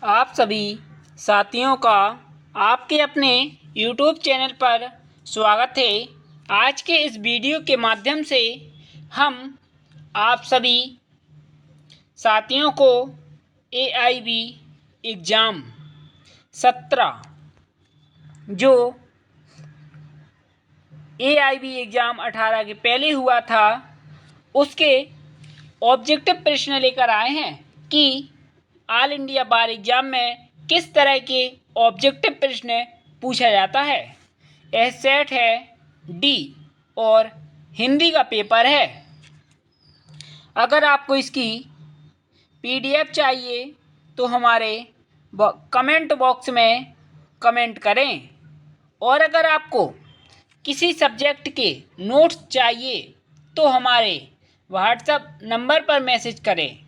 आप सभी साथियों का आपके अपने YouTube चैनल पर स्वागत है। आज के इस वीडियो के माध्यम से हम आप सभी साथियों को AIB एग्ज़ाम 17 जो AIB एग्ज़ाम 18 के पहले हुआ था उसके ऑब्जेक्टिव प्रश्न लेकर आए हैं कि ऑल इंडिया बार एग्ज़ाम में किस तरह के ऑब्जेक्टिव प्रश्न पूछा जाता है। यह सेट है डी और हिंदी का पेपर है। अगर आपको इसकी PDF चाहिए तो हमारे कमेंट बॉक्स में कमेंट करें, और अगर आपको किसी सब्जेक्ट के नोट्स चाहिए तो हमारे व्हाट्सएप नंबर पर मैसेज करें।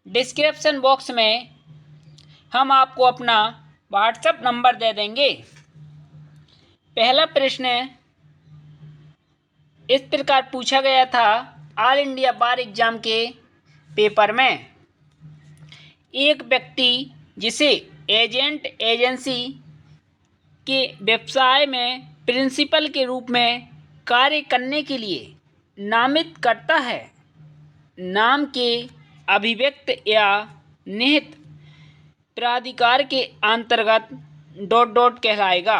डिस्क्रिप्शन बॉक्स में हम आपको अपना व्हाट्सएप नंबर दे देंगे। पहला प्रश्न इस प्रकार पूछा गया था ऑल इंडिया बार एग्ज़ाम के पेपर में। एक व्यक्ति जिसे एजेंट एजेंसी के व्यवसाय में प्रिंसिपल के रूप में कार्य करने के लिए नामित करता है, नाम के अभिव्यक्त या निहित प्राधिकार के अंतर्गत ... कहलाएगा।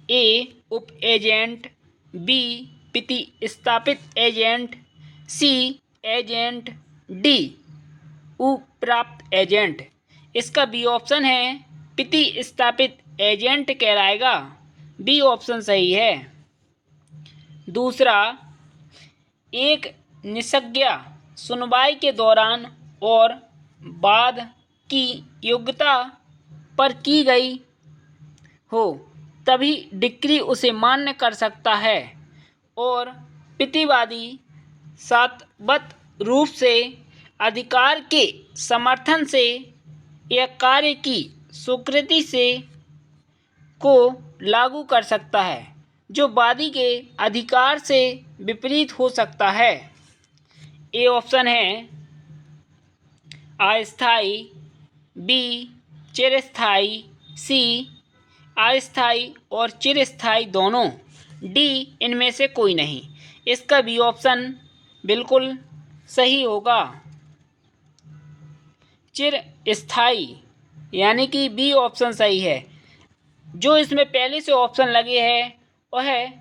ए उप एजेंट, बी प्रतिस्थापित एजेंट, सी एजेंट, डी उपप्राप्त एजेंट। इसका बी ऑप्शन है, प्रतिस्थापित एजेंट कहलाएगा। बी ऑप्शन सही है। दूसरा, एक निषज्ञ सुनवाई के दौरान और बाद की योग्यता पर की गई हो तभी डिक्री उसे मान्य कर सकता है, और प्रतिवादी शर्तबद्ध रूप से अधिकार के समर्थन से या कार्य की स्वीकृति से को लागू कर सकता है, जो वादी के अधिकार से विपरीत हो सकता है। ए ऑप्शन है अस्थायी, बी चिरस्थायी, सी अस्थायी और चिरस्थायी दोनों, डी इनमें से कोई नहीं। इसका बी ऑप्शन बिल्कुल सही होगा, चिरस्थायी, यानी कि बी ऑप्शन सही है। जो इसमें पहले से ऑप्शन लगे हैं वह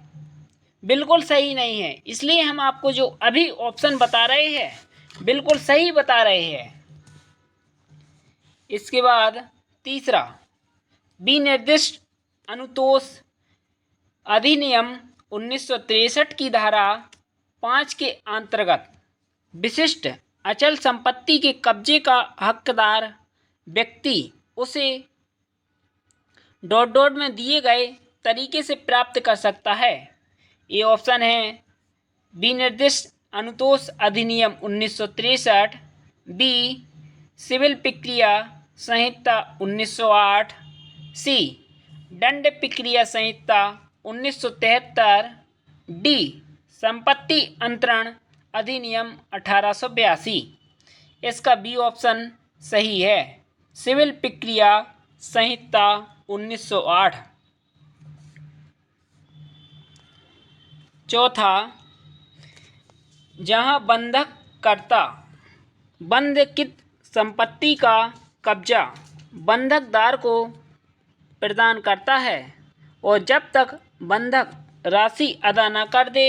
बिल्कुल सही नहीं है, इसलिए हम आपको जो अभी ऑप्शन बता रहे हैं बिल्कुल सही बता रहे हैं। इसके बाद तीसरा, विनिर्दिष्ट अनुतोष अधिनियम 1963 की धारा 5 के अंतर्गत विशिष्ट अचल संपत्ति के कब्जे का हकदार व्यक्ति उसे ... में दिए गए तरीके से प्राप्त कर सकता है। ये ऑप्शन है विनिर्दिष्ट अनुतोष अधिनियम 1963, बी सिविल प्रक्रिया संहिता 1908, सी दंड प्रक्रिया संहिता 1973, डी संपत्ति अंतरण अधिनियम 1882। इसका बी ऑप्शन सही है, सिविल प्रक्रिया संहिता 1908। चौथा, जहां बंधककर्ता बंधकित संपत्ति का कब्जा बंधकदार को प्रदान करता है और जब तक बंधक राशि अदा न कर दे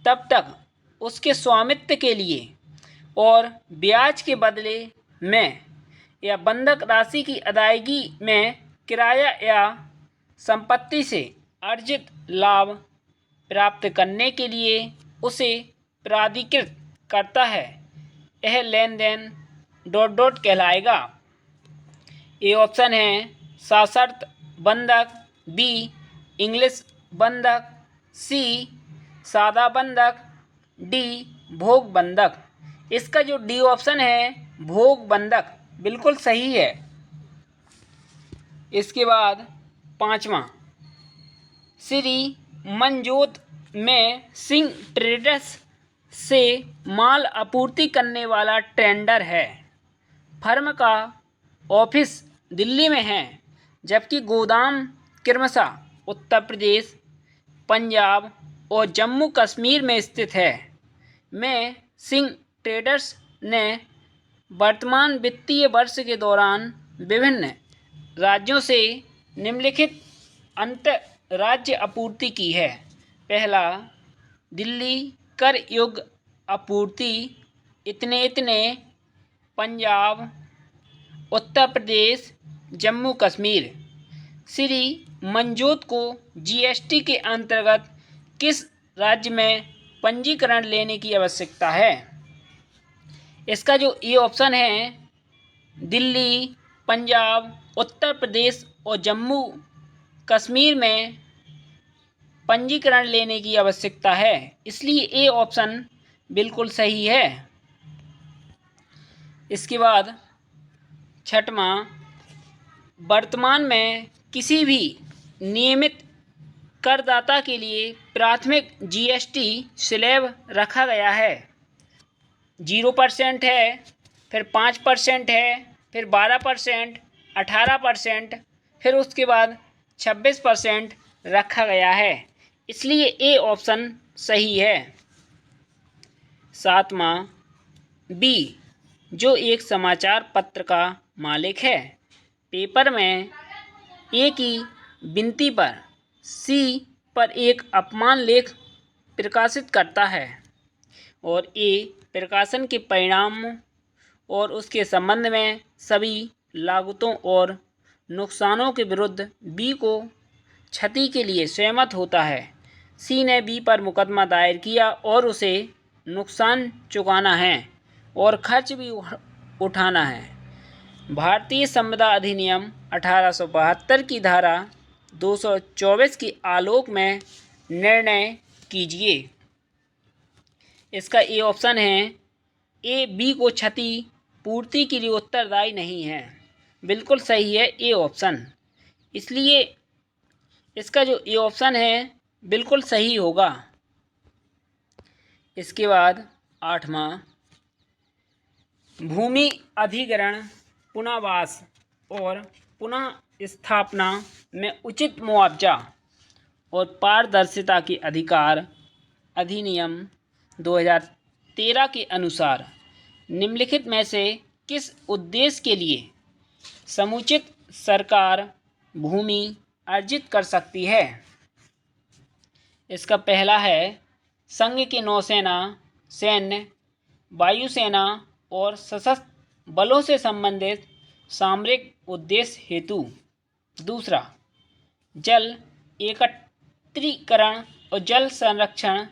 तब तक उसके स्वामित्व के लिए और ब्याज के बदले में या बंधक राशि की अदायगी में किराया या संपत्ति से अर्जित लाभ प्राप्त करने के लिए उसे प्राधिकृत करता है, यह लेन देन ... कहलाएगा। ये ऑप्शन है सशर्त बंधक, बी इंग्लिश बंधक, सी सादा बंधक, डी भोग बंधक। इसका जो डी ऑप्शन है भोग बंधक बिल्कुल सही है। इसके बाद पांचवा, श्री मनजोत में सिंह ट्रेडर्स से माल आपूर्ति करने वाला टेंडर है। फर्म का ऑफिस दिल्ली में हैं, जबकि गोदाम क्रमशः उत्तर प्रदेश, पंजाब और जम्मू कश्मीर में स्थित है। में सिंह ट्रेडर्स ने वर्तमान वित्तीय वर्ष के दौरान विभिन्न राज्यों से निम्नलिखित अंतर्राज्य आपूर्ति की है। पहला, दिल्ली कर योग्य आपूर्ति इतने इतने, पंजाब, उत्तर प्रदेश, जम्मू कश्मीर। श्री मंजोत को जीएसटी के अंतर्गत किस राज्य में पंजीकरण लेने की आवश्यकता है? इसका जो ए ऑप्शन है, दिल्ली, पंजाब, उत्तर प्रदेश और जम्मू कश्मीर में पंजीकरण लेने की आवश्यकता है, इसलिए ए ऑप्शन बिल्कुल सही है। इसके बाद छठवां, वर्तमान में किसी भी नियमित करदाता के लिए प्राथमिक जीएसटी स्लैब रखा गया है। 0% है, फिर 5% है, फिर 12%, 18%, फिर उसके बाद 26% रखा गया है, इसलिए ए ऑप्शन सही है। सातवां, बी, जो एक समाचार पत्र का मालिक है, पेपर में ए की विनती पर सी पर एक अपमान लेख प्रकाशित करता है और ए प्रकाशन के परिणाम और उसके संबंध में सभी लागतों और नुकसानों के विरुद्ध बी को क्षति के लिए सहमत होता है। सी ने बी पर मुकदमा दायर किया और उसे नुकसान चुकाना है और खर्च भी उठाना है। भारतीय संविदा अधिनियम 1872 की धारा 224 के आलोक में निर्णय कीजिए। इसका ए ऑप्शन है, ए बी को क्षति पूर्ति के लिए उत्तरदायी नहीं है, बिल्कुल सही है ए ऑप्शन, इसलिए इसका जो ए ऑप्शन है बिल्कुल सही होगा। इसके बाद आठवां, भूमि अधिग्रहण, पुनर्वास और पुनः स्थापना में उचित मुआवजा और पारदर्शिता के अधिकार अधिनियम 2013 के अनुसार निम्नलिखित में से किस उद्देश्य के लिए समुचित सरकार भूमि अर्जित कर सकती है? इसका पहला है, संघ की नौसेना, सैन्य, वायुसेना और सशस्त्र बलों से संबंधित सामरिक उद्देश्य हेतु। दूसरा, जल एकत्रीकरण और जल संरक्षण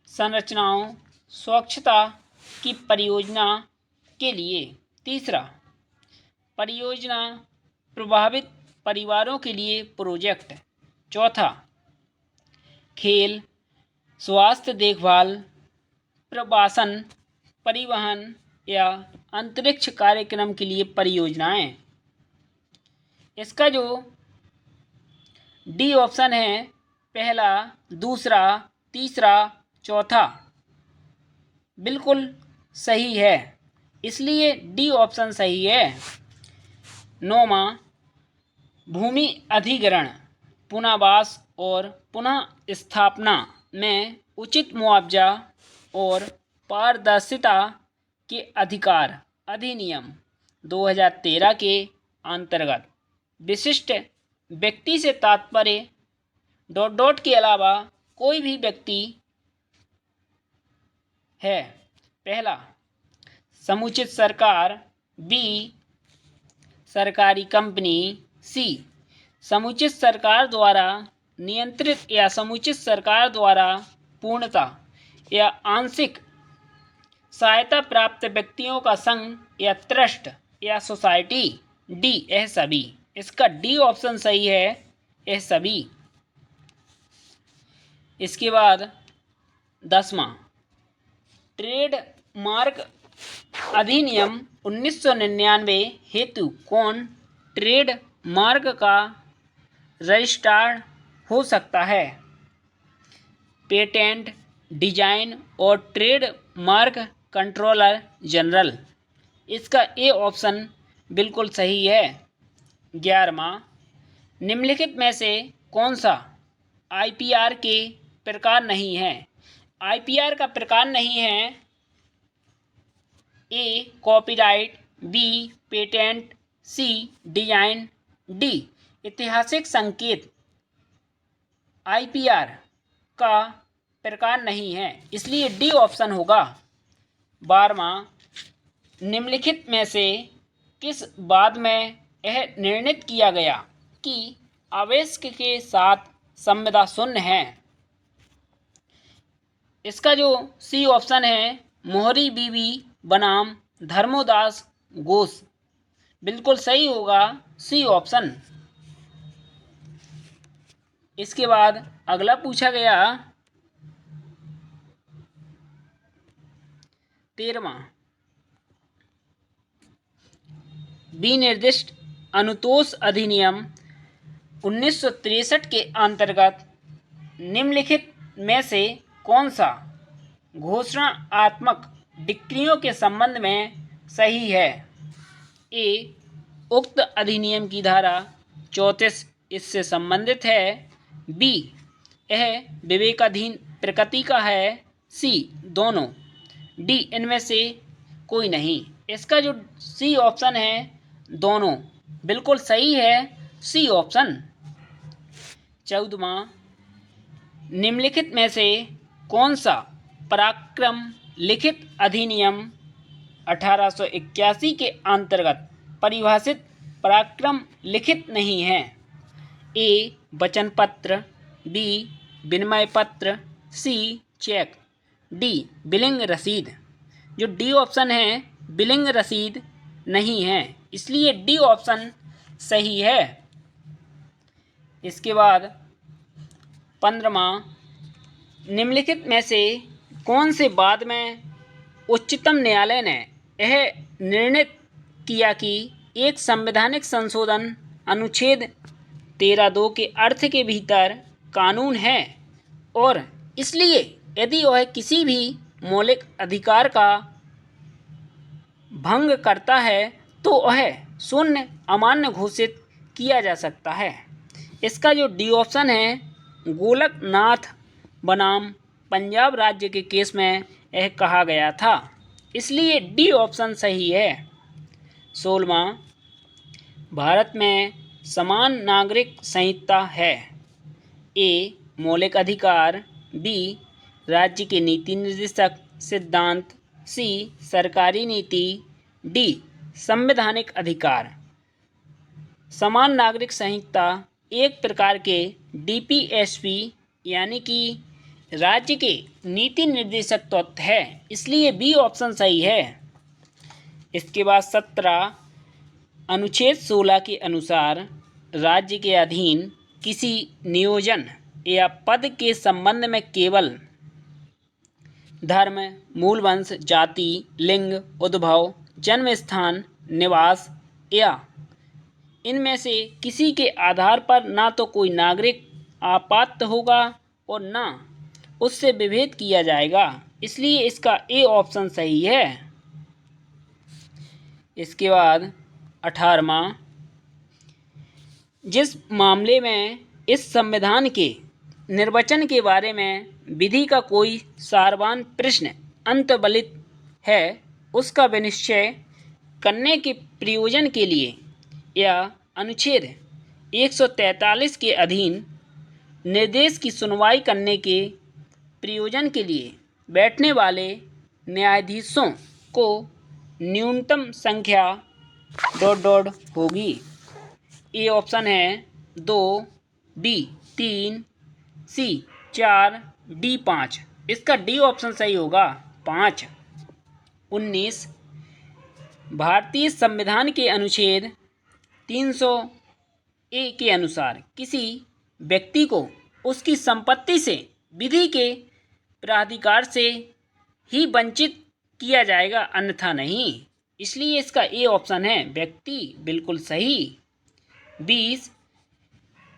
संरचनाओं स्वच्छता की परियोजना के लिए। तीसरा, परियोजना प्रभावित परिवारों के लिए प्रोजेक्ट। चौथा, खेल, स्वास्थ्य देखभाल, प्रवासन, परिवहन या अंतरिक्ष कार्यक्रम के लिए परियोजनाएं। इसका जो डी ऑप्शन है, पहला, दूसरा, तीसरा, चौथा, बिल्कुल सही है, इसलिए डी ऑप्शन सही है। नौवां, भूमि अधिग्रहण, पुनर्वास और पुनः स्थापना में उचित मुआवजा और पारदर्शिता के अधिकार अधिनियम 2013 के अंतर्गत विशिष्ट व्यक्ति से तात्पर्य के अलावा कोई भी व्यक्ति है। पहला, समुचित सरकार, बी, सरकारी कंपनी, सी, समुचित सरकार द्वारा नियंत्रित या समुचित सरकार द्वारा पूर्णतः या आंशिक सहायता प्राप्त व्यक्तियों का संघ या ट्रस्ट या सोसाइटी, डी, यह सभी। इसका डी ऑप्शन सही है, यह सभी। इसके बाद 10वां, ट्रेड मार्क अधिनियम 1999 हेतु कौन ट्रेड मार्क का रजिस्ट्रार हो सकता है? पेटेंट, डिजाइन और ट्रेड मार्क कंट्रोलर जनरल। इसका ए ऑप्शन बिल्कुल सही है। 11वां, निम्नलिखित में से कौन सा आईपीआर के प्रकार नहीं है? आईपीआर का प्रकार नहीं है A copyright, B patent, C design, D ऐतिहासिक संकेत। आईपीआर का प्रकार नहीं है, इसलिए डी ऑप्शन होगा। 12वां, निम्नलिखित में से किस बात में यह निर्णित किया गया कि आवेश के साथ संविदा शून्य है? इसका जो सी ऑप्शन है, मोहरी बीबी बनाम धर्मोदास घोष, बिल्कुल सही होगा सी ऑप्शन। इसके बाद अगला पूछा गया 13वां, विनिर्दिष्ट अनुतोष अधिनियम 1963 के अंतर्गत निम्नलिखित में से कौन सा घोषणात्मक डिक्रियों के संबंध में सही है? ए उक्त अधिनियम की धारा 34 इससे संबंधित है, बी यह विवेकाधीन प्रकृति का है, सी दोनों, डी इनमें से कोई नहीं। इसका जो सी ऑप्शन है दोनों, बिल्कुल सही है सी ऑप्शन। 14वां, निम्नलिखित में से कौन सा पराक्रम लिखित अधिनियम 1881 के अंतर्गत परिभाषित पराक्रम लिखित नहीं है? ए वचन पत्र, बी विनिमय पत्र, सी चेक, डी बिलिंग रसीद। जो डी ऑप्शन है बिलिंग रसीद नहीं है, इसलिए डी ऑप्शन सही है। इसके बाद 15वां, निम्नलिखित में से कौन से बाद में उच्चतम न्यायालय ने यह निर्णित किया कि एक संवैधानिक संशोधन अनुच्छेद 13(2) के अर्थ के भीतर कानून है और इसलिए यदि वह किसी भी मौलिक अधिकार का भंग करता है तो वह शून्य अमान्य घोषित किया जा सकता है? इसका जो डी ऑप्शन है, गोलकनाथ बनाम पंजाब राज्य के केस में यह कहा गया था, इसलिए डी ऑप्शन सही है। 16वां, भारत में समान नागरिक संहिता है? ए मौलिक अधिकार, बी राज्य के नीति निर्देशक सिद्धांत, सी सरकारी नीति, डी संवैधानिक अधिकार। समान नागरिक संहिता एक प्रकार के डीपीएसपी यानी कि राज्य के नीति निर्देशक तत्व है, इसलिए बी ऑप्शन सही है। इसके बाद 17, अनुच्छेद 16 के अनुसार राज्य के अधीन किसी नियोजन या पद के संबंध में केवल धर्म, मूल वंश, जाति, लिंग, उद्भव, जन्म स्थान, निवास या इनमें से किसी के आधार पर ना तो कोई नागरिक आपात्र होगा और ना उससे विभेद किया जाएगा, इसलिए इसका ए ऑप्शन सही है। इसके बाद 18वां, जिस मामले में इस संविधान के निर्वचन के बारे में विधि का कोई सारवान प्रश्न अंतर्बलित है, उसका विनिश्चय करने के प्रयोजन के लिए या अनुच्छेद 143 के अधीन निर्देश की सुनवाई करने के प्रयोजन के लिए बैठने वाले न्यायाधीशों को न्यूनतम संख्या ... होगी। ए ऑप्शन है 2, बी 3, सी 4, डी 5। इसका डी ऑप्शन सही होगा 5। 19, भारतीय संविधान के अनुच्छेद 300A के अनुसार किसी व्यक्ति को उसकी संपत्ति से विधि के प्राधिकार से ही वंचित किया जाएगा, अन्यथा नहीं, इसलिए इसका ए ऑप्शन है व्यक्ति, बिल्कुल सही। 20,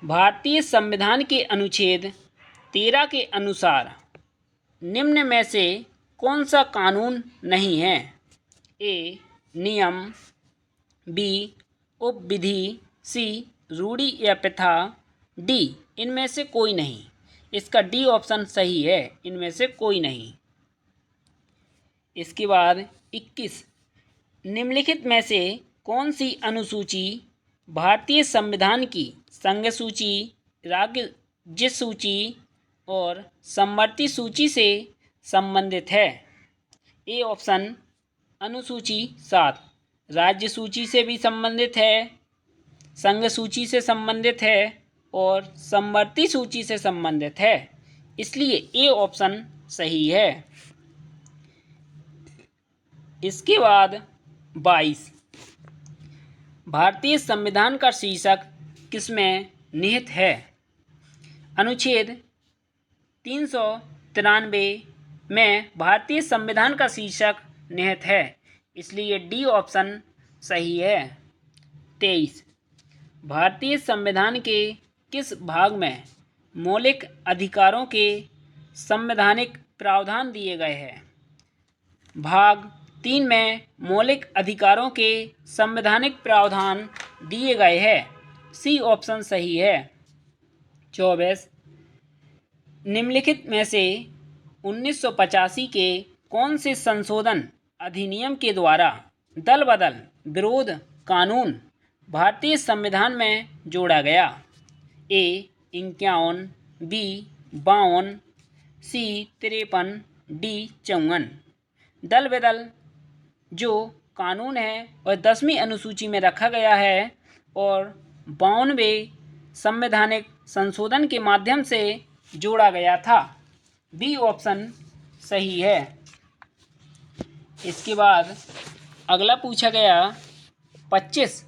भारतीय संविधान के अनुच्छेद 13 के अनुसार निम्न में से कौन सा कानून नहीं है? ए नियम, बी उपविधि, सी रूढ़ि या प्रथा, डी इनमें से कोई नहीं। इसका डी ऑप्शन सही है, इनमें से कोई नहीं। इसके बाद 21, निम्नलिखित में से कौन सी अनुसूची भारतीय संविधान की संघ सूची, राज्य सूची और समवर्ती सूची से संबंधित है? ए ऑप्शन अनुसूची 7 राज्य सूची से भी संबंधित है, संघ सूची से संबंधित है और समवर्ती सूची से संबंधित है, इसलिए ए ऑप्शन सही है। इसके बाद 22, भारतीय संविधान का शीर्षक किसमें निहित है? अनुच्छेद 393 में भारतीय संविधान का शीर्षक निहित है, इसलिए डी ऑप्शन सही है। 23, भारतीय संविधान के किस भाग में मौलिक अधिकारों के संवैधानिक प्रावधान दिए गए हैं? भाग 3 में मौलिक अधिकारों के संवैधानिक प्रावधान दिए गए हैं, सी ऑप्शन सही है। 24, निम्नलिखित में से 1985 के कौन से संशोधन अधिनियम के द्वारा दल बदल विरोध कानून भारतीय संविधान में जोड़ा गया? ए 51, बी 52, सी 53, डी 54। दल बदल जो कानून है वह 10वीं अनुसूची में रखा गया है और 52वें संवैधानिक संशोधन के माध्यम से जोड़ा गया था, बी ऑप्शन सही है। इसके बाद अगला पूछा गया 25,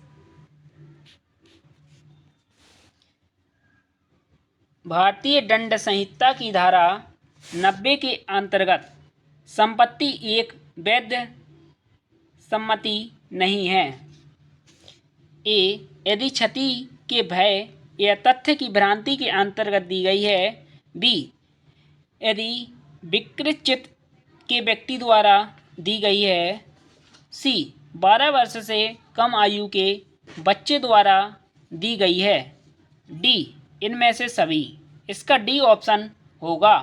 भारतीय दंड संहिता की धारा 90 के अंतर्गत संपत्ति एक वैध सम्मति नहीं है। ए यदि क्षति के भय या तथ्य की भ्रांति के अंतर्गत दी गई है। बी यदि विकृत चित्त के व्यक्ति द्वारा दी गई है। सी 12 वर्ष से कम आयु के बच्चे द्वारा दी गई है। डी इनमें से सभी, इसका डी ऑप्शन होगा।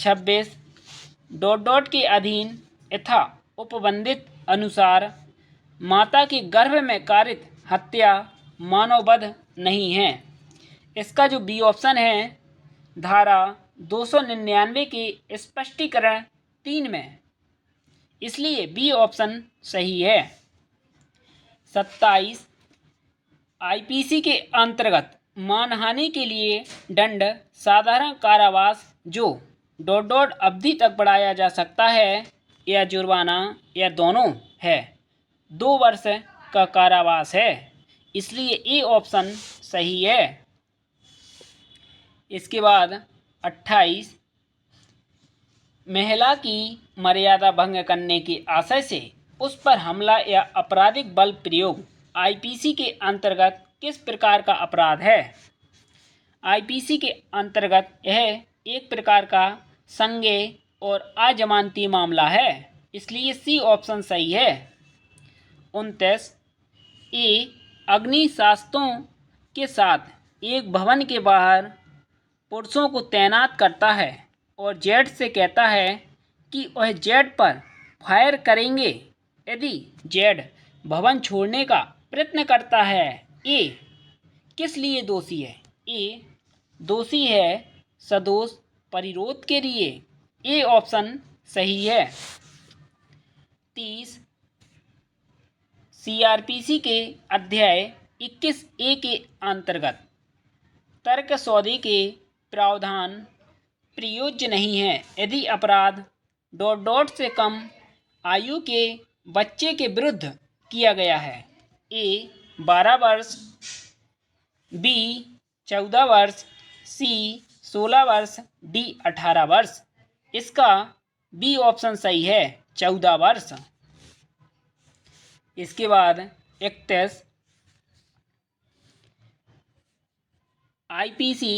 26, डॉट के अधीन यथा उपबंधित अनुसार माता के गर्भ में कारित हत्या मानववध नहीं है। इसका जो बी ऑप्शन है धारा 299 के स्पष्टीकरण 3 में, इसलिए बी ऑप्शन सही है। 27, आईपीसी के अंतर्गत मानहानि के लिए दंड साधारण कारावास जो डॉट अवधि तक बढ़ाया जा सकता है या जुर्माना या दोनों है, 2 वर्ष का कारावास है, इसलिए ए ऑप्शन सही है। इसके बाद 28, महिला की मर्यादा भंग करने के आशय से उस पर हमला या आपराधिक बल प्रयोग आईपीसी के अंतर्गत किस प्रकार का अपराध है? आईपीसी के अंतर्गत यह एक प्रकार का संज्ञेय और अजमानती मामला है, इसलिए सी ऑप्शन सही है। 29, ए अग्निशास्त्रों के साथ एक भवन के बाहर पुरुषों को तैनात करता है और जेड से कहता है कि वह जेड पर फायर करेंगे यदि जेड भवन छोड़ने का प्रयत्न करता है। ए किस लिए दोषी है? ए दोषी है सदोष परिरोध के लिए, ए ऑप्शन सही है। 30, सीआरपीसी के अध्याय 21A के अंतर्गत तर्क सौदे के प्रावधान प्रयोज्य नहीं है यदि अपराध डॉट से कम आयु के बच्चे के विरुद्ध किया गया है। ए 12 वर्ष, बी 14 वर्ष, सी 16 वर्ष, डी 18 वर्ष। इसका बी ऑप्शन सही है, 14 वर्ष। इसके बाद 31, आईपीसी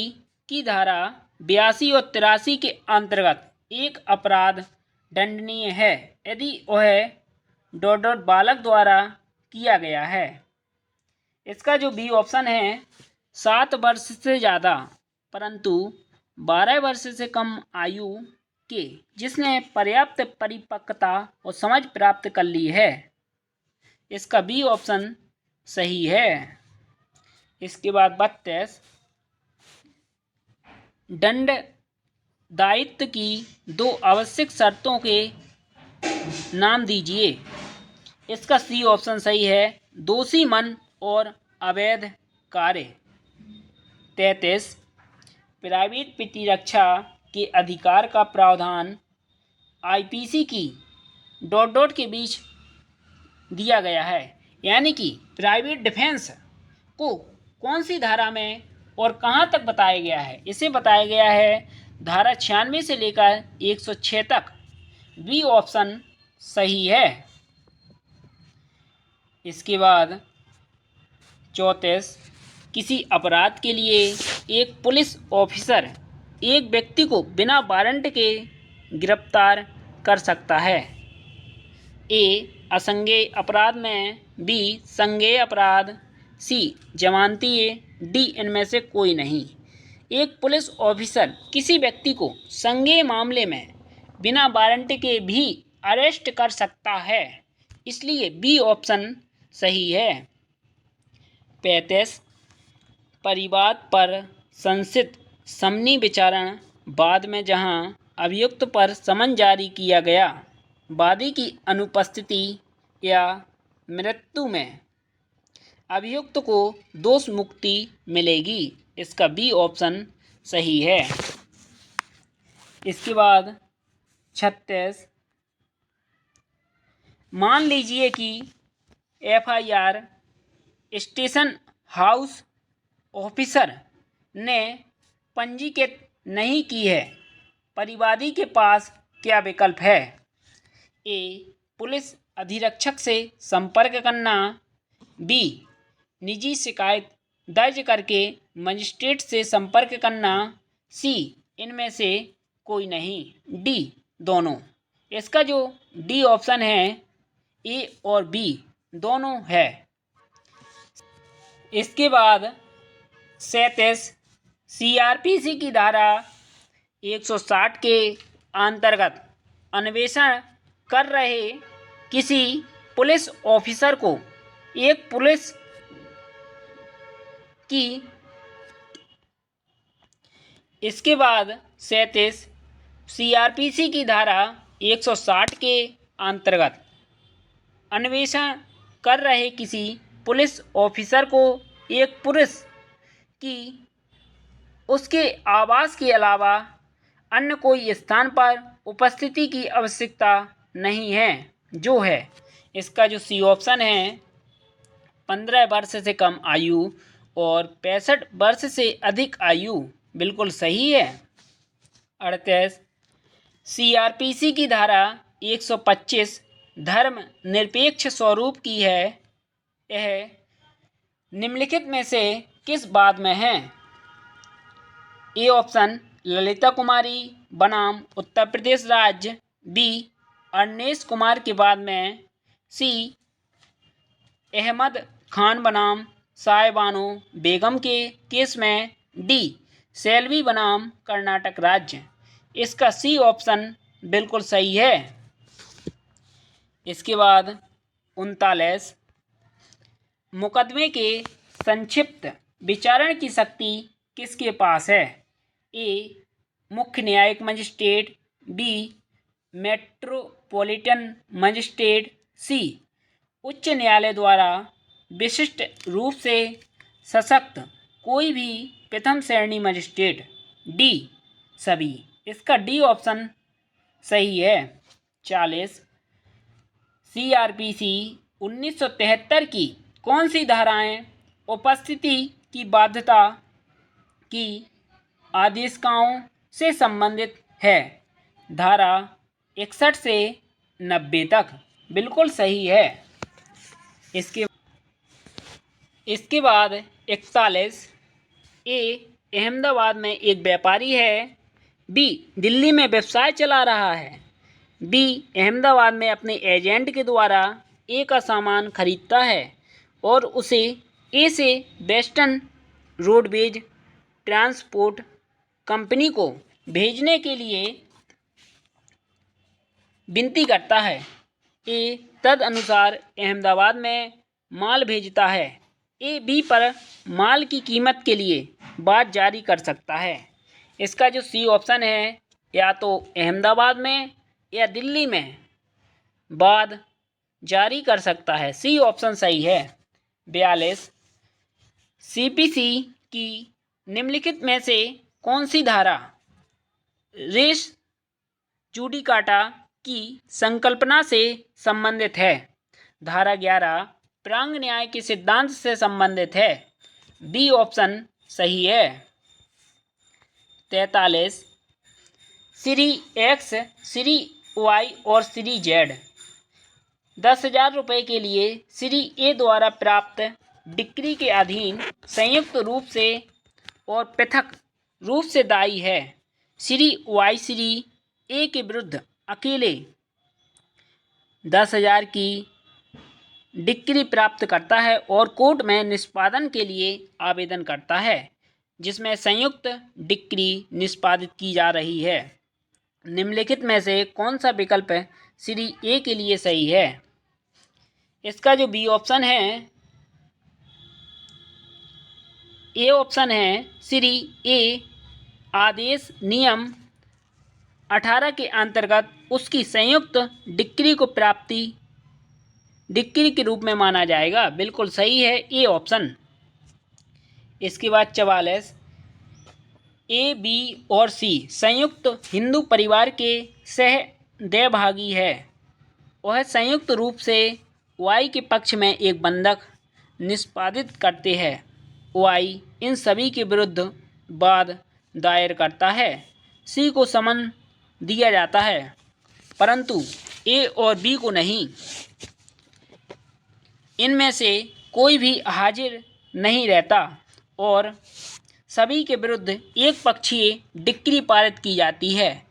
की धारा 82 और 83 के अंतर्गत एक अपराध दंडनीय है यदि वह डॉट बालक द्वारा किया गया है। इसका जो बी ऑप्शन है, 7 वर्ष से ज़्यादा परंतु 12 वर्ष से कम आयु के जिसने पर्याप्त परिपक्वता और समझ प्राप्त कर ली है, इसका बी ऑप्शन सही है। इसके बाद 32, दंड दायित्व की 2 आवश्यक शर्तों के नाम दीजिए। इसका सी ऑप्शन सही है, दोषी मन और अवैध कार्य। 33, प्राइवेट प्रतिरक्षा के अधिकार का प्रावधान आईपीसी की ... के बीच दिया गया है, यानी कि प्राइवेट डिफेंस को कौन सी धारा में और कहां तक बताया गया है? इसे बताया गया है धारा 96 से लेकर 106 तक। बी ऑप्शन सही है। इसके बाद 34, किसी अपराध के लिए एक पुलिस ऑफिसर एक व्यक्ति को बिना वारंट के गिरफ्तार कर सकता है। ए असंज्ञेय अपराध में, बी संज्ञेय अपराध, सी जमानती, डी इनमें से कोई नहीं। एक पुलिस ऑफिसर किसी व्यक्ति को संज्ञेय मामले में बिना वारंट के भी अरेस्ट कर सकता है, इसलिए बी ऑप्शन सही है। 35, परिवाद पर संसित समनी विचारण बाद में जहां अभियुक्त पर समन जारी किया गया, वादी की अनुपस्थिति या मृत्यु में अभियुक्त को दोष मुक्ति मिलेगी। इसका बी ऑप्शन सही है। इसके बाद 36, मान लीजिए कि एफआईआर स्टेशन हाउस ऑफिसर ने पंजीकृत नहीं की है, परिवादी के पास क्या विकल्प है? ए पुलिस अधीक्षक से संपर्क करना, बी निजी शिकायत दर्ज करके मजिस्ट्रेट से संपर्क करना, सी इनमें से कोई नहीं, डी दोनों। इसका जो डी ऑप्शन है, ए और बी दोनों है। इसके बाद 37, सीआरपीसी की धारा 160 के अंतर्गत अन्वेषण कर रहे किसी पुलिस ऑफिसर को एक पुलिस की... इसके बाद 37, सीआरपीसी की धारा 160 के अंतर्गत अन्वेषण कर रहे किसी पुलिस ऑफिसर को एक पुलिस की उसके आवास के अलावा अन्य कोई स्थान पर उपस्थिति की आवश्यकता नहीं है, जो है। इसका जो सी ऑप्शन है, 15 वर्ष से कम आयु और 65 वर्ष से अधिक आयु, बिल्कुल सही है। 38, सीआरपीसी की धारा 125 धर्म निरपेक्ष स्वरूप की है। यह निम्नलिखित में से किस बात में है? ए ऑप्शन ललिता कुमारी बनाम उत्तर प्रदेश राज्य, बी अर्नेश कुमार के बाद में, सी अहमद खान बनाम साहिबानो बेगम के केस में, डी सेल्वी बनाम कर्नाटक राज्य। इसका सी ऑप्शन बिल्कुल सही है। इसके बाद 39, मुकदमे के संक्षिप्त विचारण की शक्ति किसके पास है? ए मुख्य न्यायिक मजिस्ट्रेट, बी मेट्रोपॉलिटन मजिस्ट्रेट, सी उच्च न्यायालय द्वारा विशिष्ट रूप से सशक्त कोई भी प्रथम श्रेणी मजिस्ट्रेट, डी सभी। इसका डी ऑप्शन सही है। 40, सीआरपीसी 1973 की कौन सी धाराएं उपस्थिति की बाध्यता की आदेशिकाओं से संबंधित है? धारा 61 से 90 तक, बिल्कुल सही है। इसके बाद 41, ए अहमदाबाद में एक व्यापारी है, बी दिल्ली में व्यवसाय चला रहा है, बी अहमदाबाद में अपने एजेंट के द्वारा ए का सामान खरीदता है और उसे ए से वेस्टर्न रोडवेज ट्रांसपोर्ट कंपनी को भेजने के लिए विनती करता है। ए तदनुसार अहमदाबाद में माल भेजता है। ए बी पर माल की कीमत के लिए बात जारी कर सकता है। इसका जो सी ऑप्शन है, या तो अहमदाबाद में या दिल्ली में बात जारी कर सकता है। सी ऑप्शन सही है। 42 सीपीसी की निम्नलिखित में से कौन सी धारा रेस जुडिकाटा की संकल्पना से संबंधित है? धारा 11 प्रांग न्याय के सिद्धांत से संबंधित है। बी ऑप्शन सही है। 43 श्री एक्स, श्री वाई और श्री जेड 10,000 रुपये के लिए श्री ए द्वारा प्राप्त डिक्री के अधीन संयुक्त रूप से और पृथक रूप से दायी है। श्री वाई श्री ए के विरुद्ध अकेले 10,000 की डिक्री प्राप्त करता है और कोर्ट में निष्पादन के लिए आवेदन करता है, जिसमें संयुक्त डिक्री निष्पादित की जा रही है। निम्नलिखित में से कौन सा विकल्प श्री ए के लिए सही है? इसका जो बी ऑप्शन है, ए ऑप्शन है श्री ए आदेश नियम 18 के अंतर्गत उसकी संयुक्त डिक्री को प्राप्ति डिक्री के रूप में माना जाएगा। बिल्कुल सही है ए ऑप्शन। इसके बाद 44 ए बी और सी संयुक्त हिंदू परिवार के सहदेभागी है। वह संयुक्त रूप से वाई के पक्ष में एक बंधक निष्पादित करते हैं। वाई इन सभी के विरुद्ध वाद दायर करता है। सी को समन दिया जाता है, परंतु ए और बी को नहीं। इनमें से कोई भी हाजिर नहीं रहता और सभी के विरुद्ध एक पक्षीय डिक्री पारित की जाती है।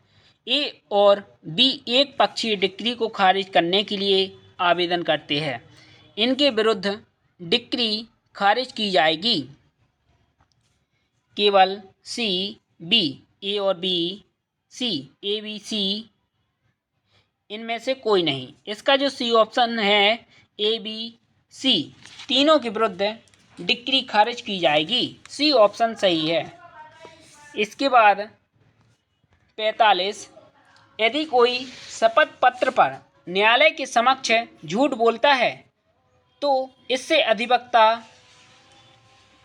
ए और बी एक पक्षीय डिक्री को खारिज करने के लिए आवेदन करते हैं। इनके विरुद्ध डिक्री खारिज की जाएगी। केवल सी बी, ए और B C, A B C इनमें से कोई नहीं। इसका जो सी ऑप्शन है, ए बी सी तीनों के विरुद्ध डिक्री खारिज की जाएगी। सी ऑप्शन सही है। इसके बाद 45 यदि कोई शपथ पत्र पर न्यायालय के समक्ष झूठ बोलता है तो इससे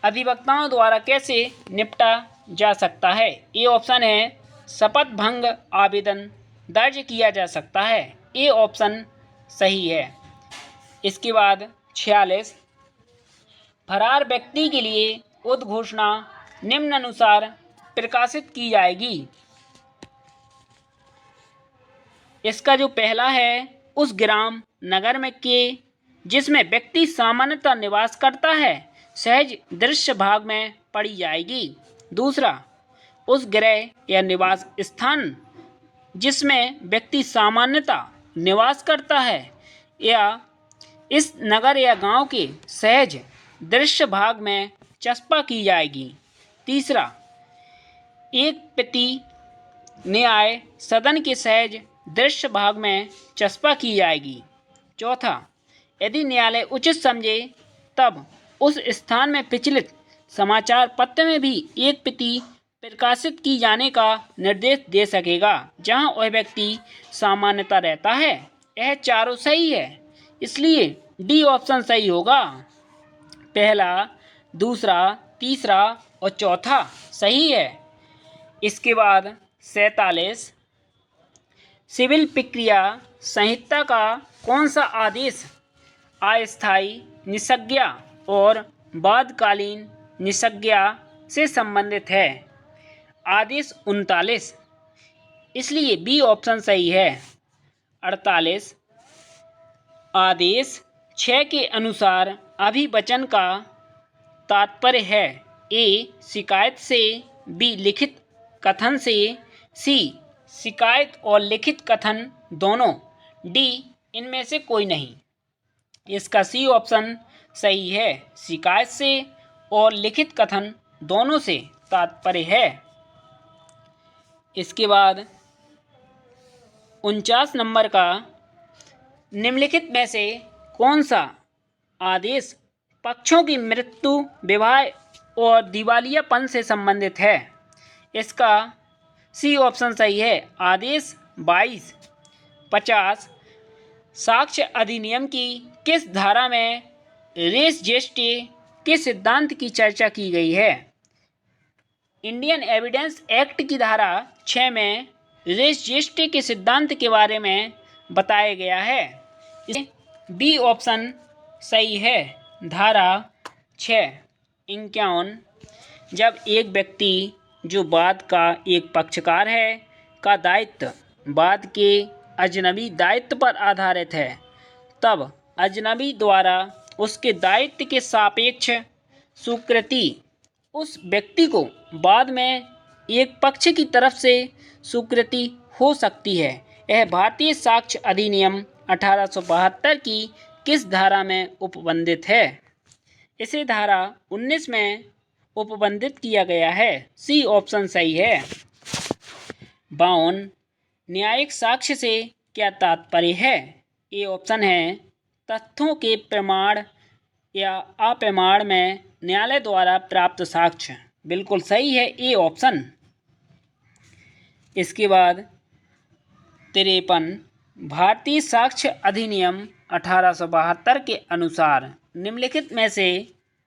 अधिवक्ताओं द्वारा कैसे निपटा जा सकता है? ए ऑप्शन है शपथ भंग आवेदन दर्ज किया जा सकता है। ए ऑप्शन सही है। इसके बाद 46 फरार व्यक्ति के लिए उद्घोषणा निम्नानुसार प्रकाशित की जाएगी। इसका जो पहला है, उस ग्राम नगर में के जिसमें व्यक्ति सामान्यतः निवास करता है सहज दृश्य भाग में पड़ी जाएगी। दूसरा, उस गृह या निवास स्थान जिसमें व्यक्ति सामान्यतः निवास करता है या इस नगर या गांव के सहज दृश्य भाग में चस्पा की जाएगी। तीसरा, एक प्रति न्याय सदन के सहज दृश्य भाग में चस्पा की जाएगी। चौथा, यदि न्यायालय उचित समझे तब उस स्थान में प्रचलित समाचार पत्र में भी एक प्रति प्रकाशित की जाने का निर्देश दे सकेगा जहां वह व्यक्ति सामान्यतः रहता है। यह चारों सही है, इसलिए डी ऑप्शन सही होगा। पहला, दूसरा, तीसरा और चौथा सही है। इसके बाद 47 सिविल प्रक्रिया संहिता का कौन सा आदेश अस्थायी निषेधाज्ञा और बाध्यकालीन निषेधाज्ञा से संबंधित है? आदेश 39, इसलिए बी ऑप्शन सही है। 48 आदेश 6 के अनुसार अभिवचन का तात्पर्य है ए शिकायत से, बी लिखित कथन से, सी शिकायत और लिखित कथन दोनों, डी इनमें से कोई नहीं। इसका सी ऑप्शन सही है। शिकायत से और लिखित कथन दोनों से तात्पर्य है। इसके बाद 49 नंबर का, निम्नलिखित में से कौन सा आदेश पक्षों की मृत्यु, विवाह और दिवालियापन से संबंधित है? इसका सी ऑप्शन सही है। आदेश 22। 50 साक्ष्य अधिनियम की किस धारा में रेस जेस्टे के सिद्धांत की चर्चा की गई है? इंडियन एविडेंस एक्ट की धारा 6 में रेस जेस्टे के सिद्धांत के बारे में बताया गया है। बी ऑप्शन सही है। धारा 6। 51 जब एक व्यक्ति जो वाद का एक पक्षकार है का दायित्व वाद के अजनबी दायित्व पर आधारित है, तब अजनबी द्वारा उसके दायित्व के सापेक्ष स्वीकृति उस व्यक्ति को बाद में एक पक्ष की तरफ से स्वीकृति हो सकती है। यह भारतीय साक्ष्य अधिनियम 1872 की किस धारा में उपबंधित है? इसे धारा 19 में उपबंधित किया गया है। सी ऑप्शन सही है। 52 न्यायिक साक्ष्य से क्या तात्पर्य है? ए ऑप्शन है तथ्यों के प्रमाण या अप्रमाण में न्यायालय द्वारा प्राप्त साक्ष्य। बिल्कुल सही है ए ऑप्शन। इसके बाद 53 भारतीय साक्ष्य अधिनियम 1872 के अनुसार निम्नलिखित में से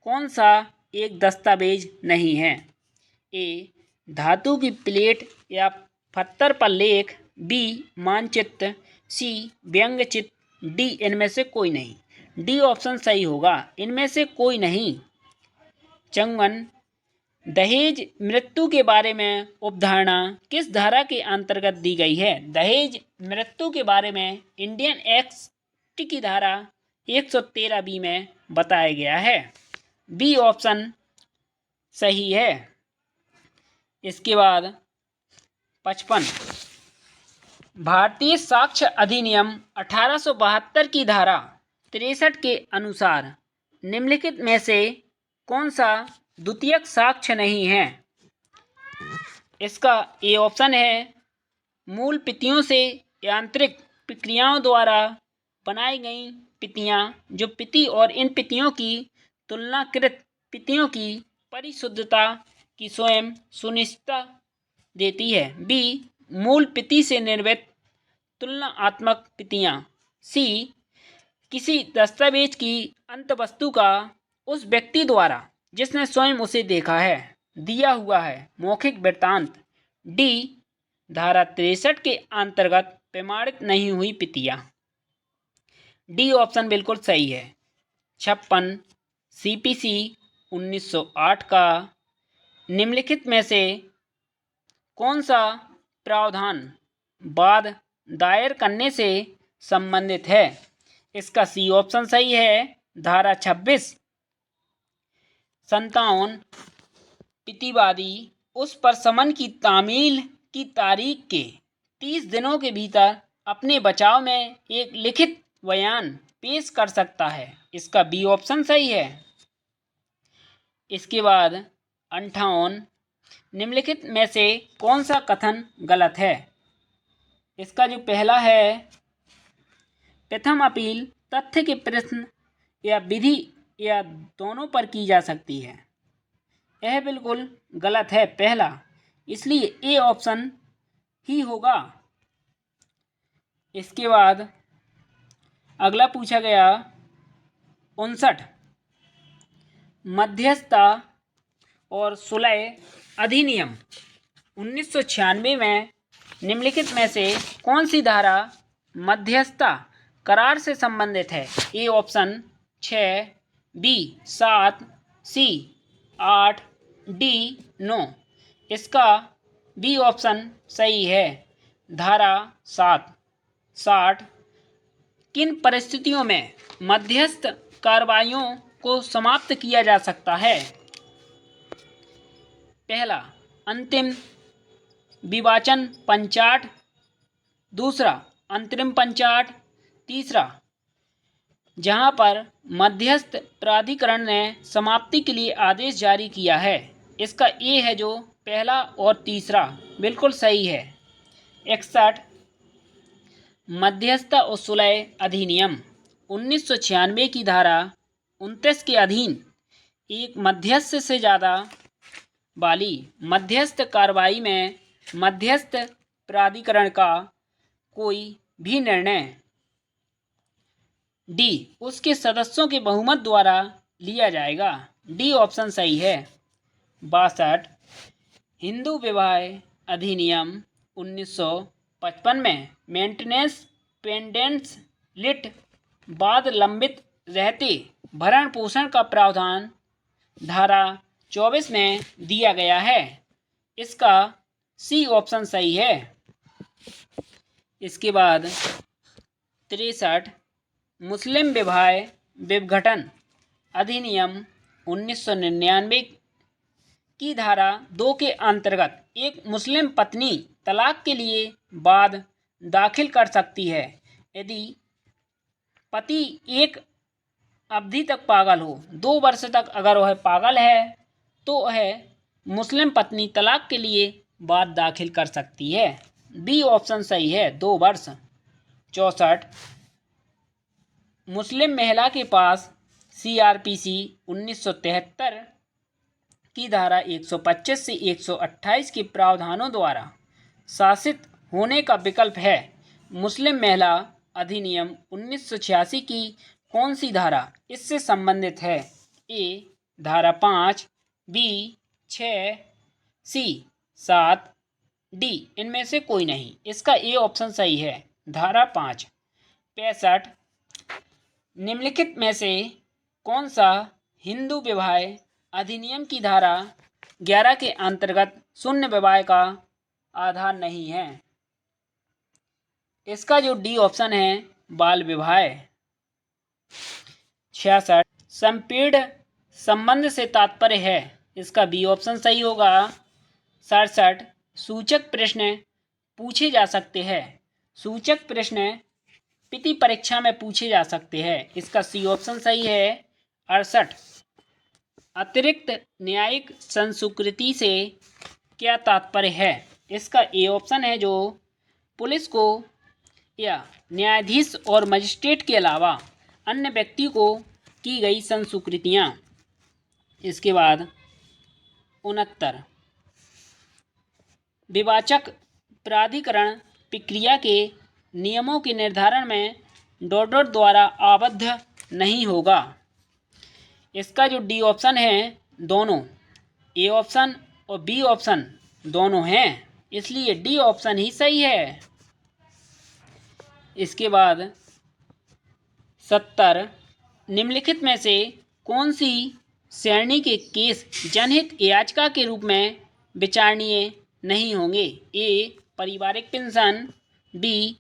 कौन सा एक दस्तावेज नहीं है? ए धातु की प्लेट या पत्थर पर लेख, बी मानचित्र, सी व्यंग्य चित्र, डी इनमें से कोई नहीं। डी ऑप्शन सही होगा, इनमें से कोई नहीं। 54 दहेज मृत्यु के बारे में उपधारणा किस धारा के अंतर्गत दी गई है? दहेज मृत्यु के बारे में इंडियन एक्ट की धारा 113 बी में बताया गया है। बी ऑप्शन सही है। इसके बाद 55 भारतीय साक्ष्य अधिनियम 1872 की धारा 63 के अनुसार निम्नलिखित में से कौन सा द्वितीयक साक्ष्य नहीं है? इसका ए ऑप्शन है मूल प्रतियों से यांत्रिक प्रक्रियाओं द्वारा बनाई गई प्रतियां जो प्रति और इन प्रतियों की तुलनाकृत प्रतियों की परिशुद्धता की स्वयं सुनिश्चितता देती है। बी मूल प्रति से निर्मित तुलनात्मक प्रतियां। सी किसी दस्तावेज की अंतवस्तु का उस व्यक्ति द्वारा जिसने स्वयं उसे देखा है दिया हुआ है मौखिक वृत्तांत। डी धारा 63 के अंतर्गत प्रमाणित नहीं हुई प्रतियां। डी ऑप्शन बिल्कुल सही है। 56 सीपीसी 1908 का निम्नलिखित में से कौन सा प्रावधान वाद दायर करने से संबंधित है? इसका सी ऑप्शन सही है। धारा 26। 57 प्रतिवादी उस पर समन की तामील की तारीख के 30 दिनों के भीतर अपने बचाव में एक लिखित बयान पेश कर सकता है। इसका बी ऑप्शन सही है। इसके बाद 58 निम्नलिखित में से कौन सा कथन गलत है? इसका जो पहला है प्रथम अपील तथ्य के प्रश्न या विधि या दोनों पर की जा सकती है, यह बिल्कुल गलत है पहला, इसलिए ए ऑप्शन ही होगा। इसके बाद अगला पूछा गया 59 मध्यस्थता और सुलह अधिनियम 1996 में निम्नलिखित में से कौन सी धारा मध्यस्थता करार से संबंधित है? A option 6, B 7, C 8, D 9। इसका बी ऑप्शन सही है। धारा 7 60 किन परिस्थितियों में मध्यस्थ कार्रवाइयों को समाप्त किया जा सकता है? पहला अंतिम विवाचन पंचाट, दूसरा अंतरिम पंचाट, तीसरा जहां पर मध्यस्थ प्राधिकरण ने समाप्ति के लिए आदेश जारी किया है। इसका ए है जो पहला और तीसरा बिल्कुल सही है। 61 मध्यस्थता और सुलह अधिनियम 1996 की धारा 29 के अधीन एक मध्यस्थ से ज़्यादा वाली मध्यस्थ कार्रवाई में मध्यस्थ प्राधिकरण का कोई भी निर्णय डी उसके सदस्यों के बहुमत द्वारा लिया जाएगा। डी ऑप्शन सही है। 62 हिंदू विवाह अधिनियम 1955 में मेंटेनेंस पेंडेंट्स लिट बाद लंबित रहते भरण पोषण का प्रावधान धारा 24 में दिया गया है। इसका सी ऑप्शन सही है। इसके बाद 63 मुस्लिम विवाह विघटन अधिनियम 1999 की धारा 2 के अंतर्गत एक मुस्लिम पत्नी तलाक के लिए वाद दाखिल कर सकती है यदि पति एक अवधि तक पागल हो। 2 वर्ष तक अगर वह पागल है तो वह मुस्लिम पत्नी तलाक के लिए वाद दाखिल कर सकती है। बी ऑप्शन सही है, 2 वर्ष। 64 मुस्लिम महिला के पास CRPC 1973 की धारा 125 से 128 के प्रावधानों द्वारा शासित होने का विकल्प है। मुस्लिम महिला अधिनियम 1986 की कौन सी धारा इससे संबंधित है? ए धारा 5, बी 6, सी 7, डी इनमें से कोई नहीं। इसका ए ऑप्शन सही है, धारा 5। 65 निम्नलिखित में से कौन सा हिंदू विवाह अधिनियम की धारा 11 के अंतर्गत शून्य विवाह का आधार नहीं है? इसका जो डी ऑप्शन है बाल विवाह। 66 संपीड़ संबंध से तात्पर्य है। इसका बी ऑप्शन सही होगा। 67 सूचक प्रश्न पूछे जा सकते हैं। सूचक प्रश्न पिति परीक्षा में पूछे जा सकते हैं। इसका सी ऑप्शन सही है। 68 अतिरिक्त न्यायिक संस्कृति से क्या तात्पर्य है? इसका ए ऑप्शन है जो पुलिस को या न्यायाधीश और मजिस्ट्रेट के अलावा अन्य व्यक्ति को की गई संस्कृतियाँ। इसके बाद 69 विवाचक प्राधिकरण प्रक्रिया के नियमों के निर्धारण में डॉडर द्वारा आबद्ध नहीं होगा। इसका जो डी ऑप्शन है दोनों, ए ऑप्शन और बी ऑप्शन दोनों हैं, इसलिए डी ऑप्शन ही सही है। इसके बाद 70 निम्नलिखित में से कौन सी श्रेणी के केस जनहित याचिका के रूप में विचारणीय नहीं होंगे? ए पारिवारिक पेंशन, बी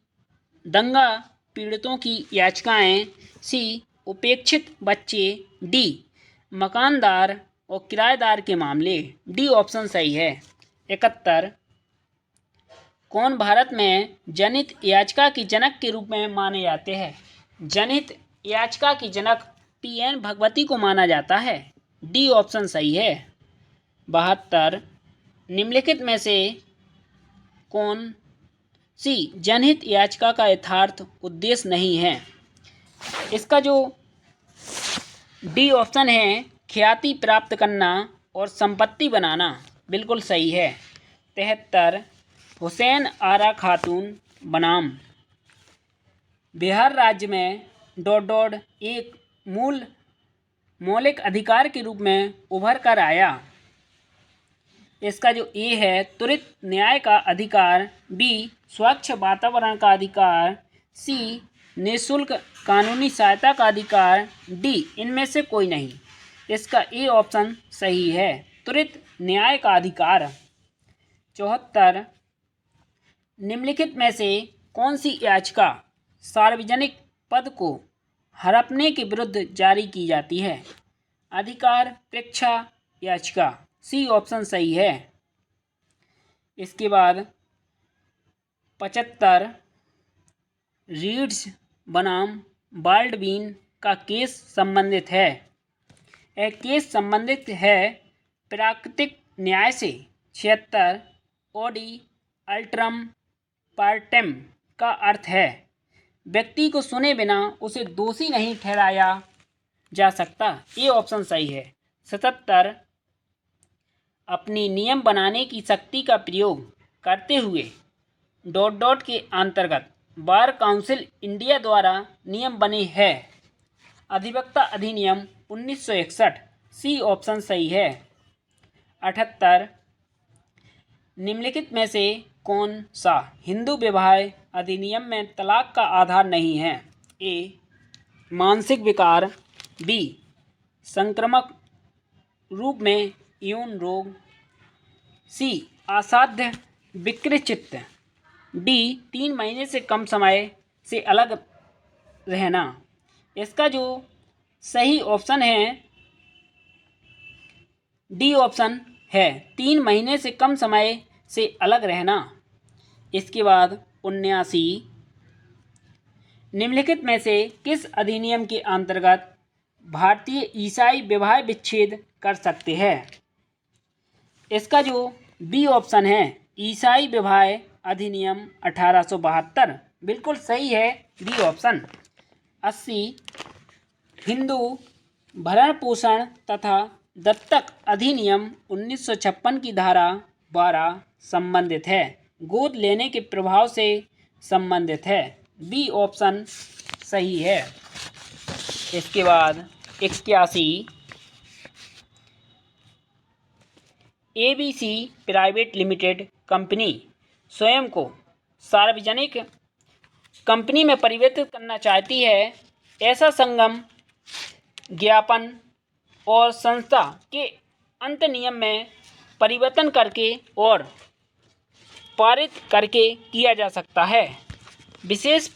दंगा पीड़ितों की याचिकाएं, सी उपेक्षित बच्चे, डी मकानदार और किराएदार के मामले। डी ऑप्शन सही है। 71 कौन भारत में जनहित याचिका के जनक के रूप में माने जाते हैं? जनहित याचिका की जनक PN भगवती को माना जाता है। डी ऑप्शन सही है। 72 निम्नलिखित में से कौन सी जनहित याचिका का यथार्थ उद्देश्य नहीं है? इसका जो डी ऑप्शन है ख्याति प्राप्त करना और संपत्ति बनाना बिल्कुल सही है। 73 हुसैन आरा खातून बनाम बिहार राज्य में डॉट एक मौलिक अधिकार के रूप में उभर कर आया। इसका जो ए है त्वरित न्याय का अधिकार, बी स्वच्छ वातावरण का अधिकार, सी निःशुल्क कानूनी सहायता का अधिकार, डी इनमें से कोई नहीं। इसका ए ऑप्शन सही है, त्वरित न्याय का अधिकार। 74 निम्नलिखित में से कौन सी याचिका सार्वजनिक पद को हड़पने के विरुद्ध जारी की जाती है? अधिकार परीक्षा याचिका, सी ऑप्शन सही है। इसके बाद 75 रीड्स बनाम बाल्डविन का केस संबंधित है? यह केस संबंधित है प्राकृतिक न्याय से। 76 ओडी अल्ट्रम पार्टेम का अर्थ है व्यक्ति को सुने बिना उसे दोषी नहीं ठहराया जा सकता। ये ऑप्शन सही है। 77 अपनी नियम बनाने की शक्ति का प्रयोग करते हुए ... के अंतर्गत बार काउंसिल इंडिया द्वारा नियम बने हैं। अधिवक्ता अधिनियम 1961। सी ऑप्शन सही है। 78 निम्नलिखित में से कौन सा हिंदू विवाह अधिनियम में तलाक का आधार नहीं है? ए मानसिक विकार, बी संक्रामक रूप में यौन रोग, सी असाध्य विकृत, डी 3 महीने से कम समय से अलग रहना। इसका जो सही ऑप्शन है डी ऑप्शन है, 3 महीने से कम समय से अलग रहना। इसके बाद 79 निम्नलिखित में से किस अधिनियम के अंतर्गत भारतीय ईसाई विवाह विच्छेद कर सकते हैं? इसका जो बी ऑप्शन है ईसाई विवाह अधिनियम 1872 बिल्कुल सही है, बी ऑप्शन। 80 हिंदू भरण पोषण तथा दत्तक अधिनियम 1956 की धारा 12 संबंधित है, गोद लेने के प्रभाव से संबंधित है। बी ऑप्शन सही है। इसके बाद 81 ABC प्राइवेट लिमिटेड कंपनी स्वयं को सार्वजनिक कंपनी में परिवर्तित करना चाहती है। ऐसा संगम ज्ञापन और संस्था के अंत नियम में परिवर्तन करके और पारित करके किया जा सकता है। विशेष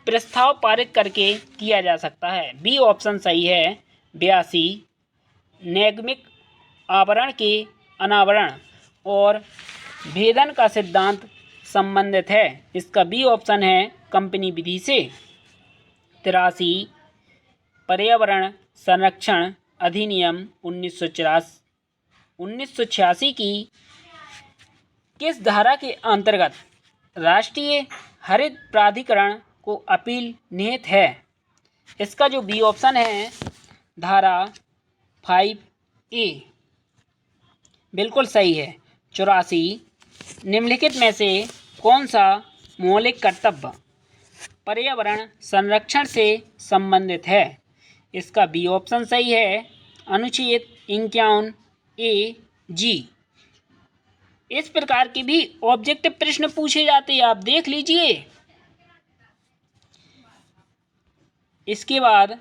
प्रस्ताव पारित करके किया जा सकता है। बी ऑप्शन सही है। 82 नैगमिक आवरण के अनावरण और भेदन का सिद्धांत संबंधित है। इसका बी ऑप्शन है कंपनी विधि से। 83 पर्यावरण संरक्षण अधिनियम 1986 की किस धारा के अंतर्गत राष्ट्रीय हरित प्राधिकरण को अपील निहित है? इसका जो बी ऑप्शन है धारा 5A बिल्कुल सही है। 84 निम्नलिखित में से कौन सा मौलिक कर्तव्य पर्यावरण संरक्षण से संबंधित है? इसका बी ऑप्शन सही है। अनुच्छेद 51A(G)। इस प्रकार के भी ऑब्जेक्टिव प्रश्न पूछे जाते हैं, आप देख लीजिए। इसके बाद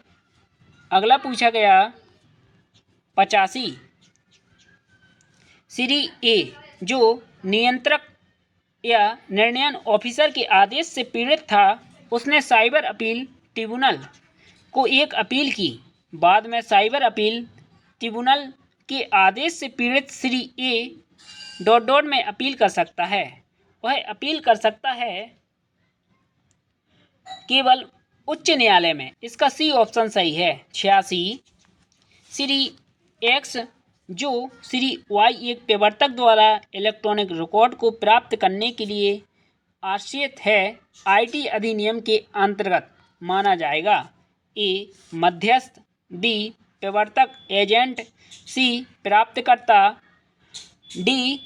अगला पूछा गया 85 श्री ए जो नियंत्रक या निर्णयन ऑफिसर के आदेश से पीड़ित था, उसने साइबर अपील ट्रिब्यूनल को एक अपील की। बाद में साइबर अपील ट्रिब्यूनल के आदेश से पीड़ित श्री ए ... में अपील कर सकता है। वह अपील कर सकता है केवल उच्च न्यायालय में। इसका सी ऑप्शन सही है। 86 श्री एक्स जो श्री वाई एक प्रवर्तक द्वारा इलेक्ट्रॉनिक रिकॉर्ड को प्राप्त करने के लिए आश्रित है, आईटी अधिनियम के अंतर्गत माना जाएगा। ए मध्यस्थ, बी प्रवर्तक एजेंट, सी प्राप्तकर्ता, डी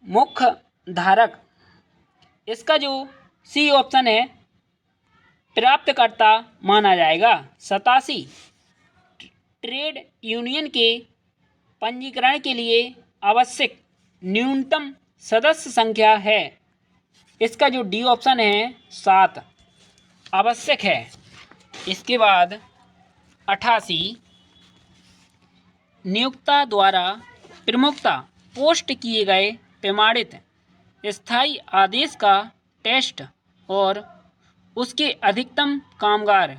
मुख्य धारक। इसका जो सी ऑप्शन है प्राप्तकर्ता माना जाएगा। 87 ट्रेड यूनियन के पंजीकरण के लिए आवश्यक न्यूनतम सदस्य संख्या है। इसका जो डी ऑप्शन है 7 आवश्यक है। इसके बाद 88 नियोक्ता द्वारा प्रमुखता पोस्ट किए गए प्रमाणित स्थायी आदेश का टेस्ट और उसके अधिकतम कामगार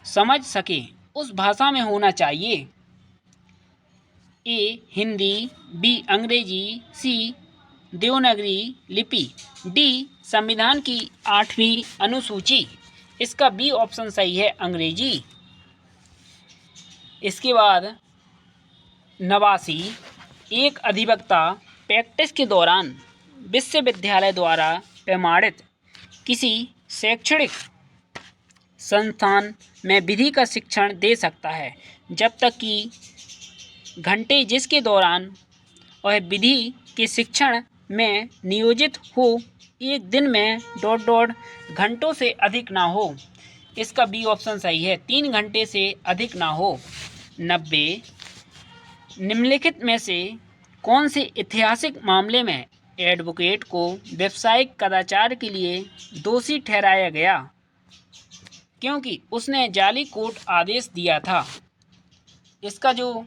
समझ सके उस भाषा में होना चाहिए। ए हिंदी, बी अंग्रेजी, सी देवनागरी लिपि, डी संविधान की 8वीं अनुसूची। इसका बी ऑप्शन सही है अंग्रेजी। इसके बाद 89, एक अधिवक्ता प्रैक्टिस के दौरान विश्वविद्यालय द्वारा प्रमाणित किसी शैक्षणिक संस्थान में विधि का शिक्षण दे सकता है जब तक कि घंटे जिसके दौरान वह विधि के शिक्षण में नियोजित हो एक दिन में ... घंटों से अधिक ना हो। इसका बी ऑप्शन सही है, 3 घंटे से अधिक ना हो। 90, निम्नलिखित में से कौन से ऐतिहासिक मामले में एडवोकेट को व्यावसायिक कदाचार के लिए दोषी ठहराया गया क्योंकि उसने जाली कोर्ट आदेश दिया था? इसका जो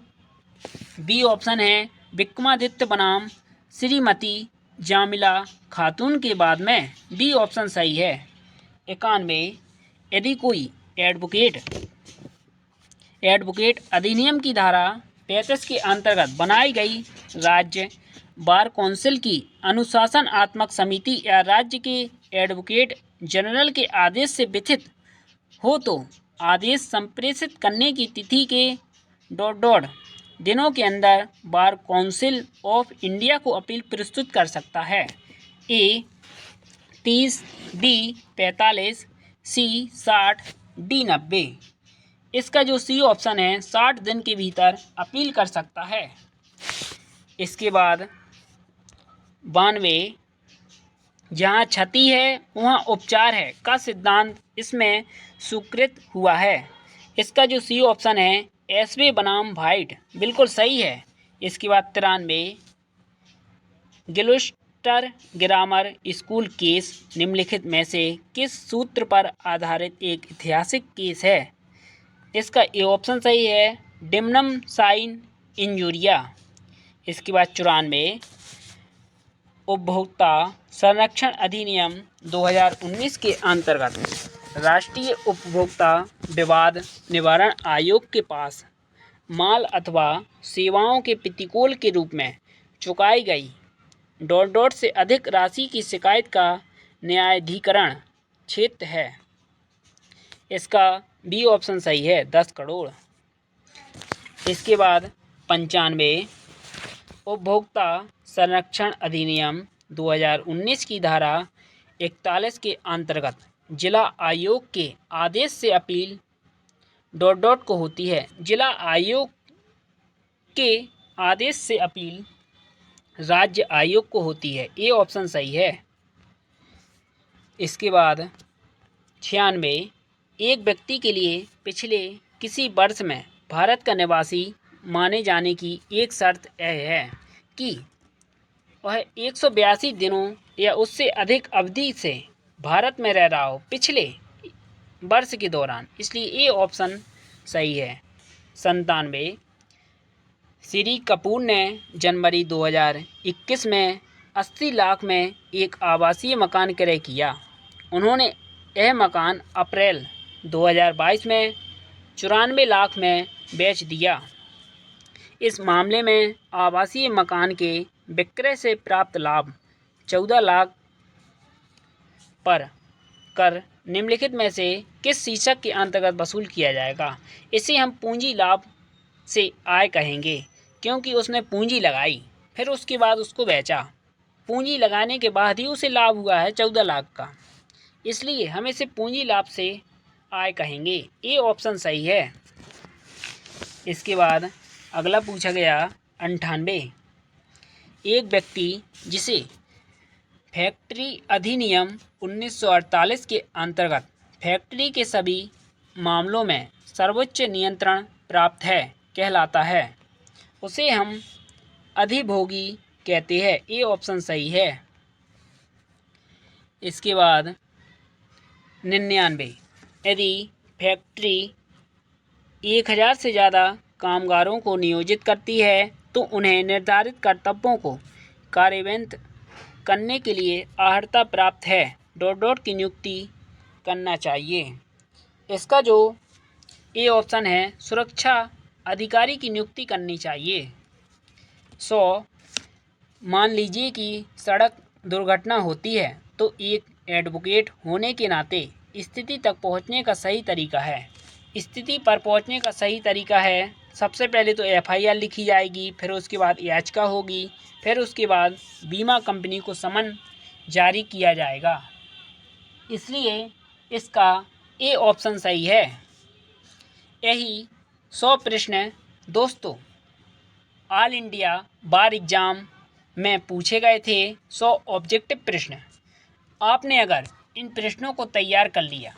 बी ऑप्शन है, विक्रमादित्य बनाम श्रीमती जामिला खातून के बाद में बी ऑप्शन सही है। 91, यदि कोई एडवोकेट अधिनियम की धारा 35 के अंतर्गत बनाई गई राज्य बार कौंसिल की अनुशासनात्मक समिति या राज्य के एडवोकेट जनरल के आदेश से व्यथित हो तो आदेश संप्रेषित करने की तिथि के ... दिनों के अंदर बार काउंसिल ऑफ इंडिया को अपील प्रस्तुत कर सकता है। ए 30, बी 45, सी 60, डी 90। इसका जो सी ऑप्शन है 60 दिन के भीतर अपील कर सकता है। इसके बाद 92, जहाँ क्षति है वहाँ उपचार है का सिद्धांत इसमें स्वीकृत हुआ है। इसका जो सी ऑप्शन है एसवे बनाम वाइट बिल्कुल सही है। इसके बाद 93, ग्लुस्टर ग्रामर स्कूल केस निम्नलिखित में से किस सूत्र पर आधारित एक ऐतिहासिक केस है? इसका ए ऑप्शन सही है, डिमनम साइन इंजुरिया। इसके बाद 94, उपभोक्ता संरक्षण अधिनियम 2019 के अंतर्गत राष्ट्रीय उपभोक्ता विवाद निवारण आयोग के पास माल अथवा सेवाओं के प्रतिकूल के रूप में चुकाई गई ... से अधिक राशि की शिकायत का न्यायाधिकरण क्षेत्र है। इसका बी ऑप्शन सही है, 10 करोड़। इसके बाद 95, उपभोक्ता संरक्षण अधिनियम 2019 की धारा 41 के अंतर्गत जिला आयोग के आदेश से अपील ... को होती है। जिला आयोग के आदेश से अपील राज्य आयोग को होती है। ए ऑप्शन सही है। इसके बाद 96, एक व्यक्ति के लिए पिछले किसी वर्ष में भारत का निवासी माने जाने की एक शर्त यह है कि वह 182 दिनों या उससे अधिक अवधि से भारत में रह रहा हो पिछले वर्ष के दौरान, इसलिए ये ऑप्शन सही है। 97, श्री कपूर ने जनवरी 2021 में 80 लाख में एक आवासीय मकान क्रय किया। उन्होंने यह मकान अप्रैल 2022 में 94 लाख में बेच दिया। इस मामले में आवासीय मकान के विक्रय से प्राप्त लाभ 14 लाख पर कर निम्नलिखित में से किस शीर्षक के अंतर्गत वसूल किया जाएगा? इसे हम पूंजी लाभ से आय कहेंगे क्योंकि उसने पूंजी लगाई फिर उसके बाद उसको बेचा। पूंजी लगाने के बाद ही उसे लाभ हुआ है 14 लाख का, इसलिए हम इसे पूंजी लाभ से आय कहेंगे। ये ऑप्शन सही है। इसके बाद अगला पूछा गया 98, एक व्यक्ति जिसे फैक्ट्री अधिनियम 1948 के अंतर्गत फैक्ट्री के सभी मामलों में सर्वोच्च नियंत्रण प्राप्त है कहलाता है, उसे हम अधिभोगी कहते हैं। ये ऑप्शन सही है। इसके बाद 99, यदि फैक्ट्री 1000 से ज़्यादा कामगारों को नियोजित करती है तो उन्हें निर्धारित कर्तव्यों को कार्यान्वित करने के लिए अर्हता प्राप्त है ... की नियुक्ति करना चाहिए। इसका जो ए ऑप्शन है, सुरक्षा अधिकारी की नियुक्ति करनी चाहिए। 100, मान लीजिए कि सड़क दुर्घटना होती है तो एक एडवोकेट होने के नाते स्थिति तक पहुंचने का सही तरीका है। स्थिति पर पहुंचने का सही तरीका है सबसे पहले तो FIR लिखी जाएगी, फिर उसके बाद याचिका होगी, फिर उसके बाद बीमा कंपनी को समन जारी किया जाएगा। इसलिए इसका ए ऑप्शन सही है। यही 100 प्रश्न दोस्तों ऑल इंडिया बार एग्ज़ाम में पूछे गए थे। 100 ऑब्जेक्टिव प्रश्न। आपने अगर इन प्रश्नों को तैयार कर लिया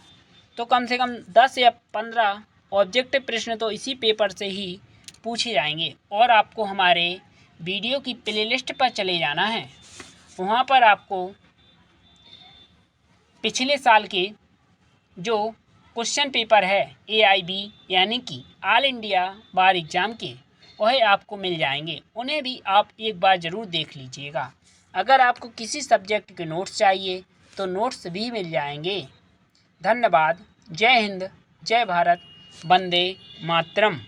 तो कम से कम 10 या 15 ऑब्जेक्टिव प्रश्न तो इसी पेपर से ही पूछे जाएंगे। और आपको हमारे वीडियो की प्लेलिस्ट पर चले जाना है। वहाँ पर आपको पिछले साल के जो क्वेश्चन पेपर है AIB यानी कि ऑल इंडिया बार एग्ज़ाम के, वह आपको मिल जाएंगे। उन्हें भी आप एक बार ज़रूर देख लीजिएगा। अगर आपको किसी सब्जेक्ट के नोट्स चाहिए तो नोट्स भी मिल जाएंगे। धन्यवाद। जय हिंद, जय भारत, वंदे मातरम।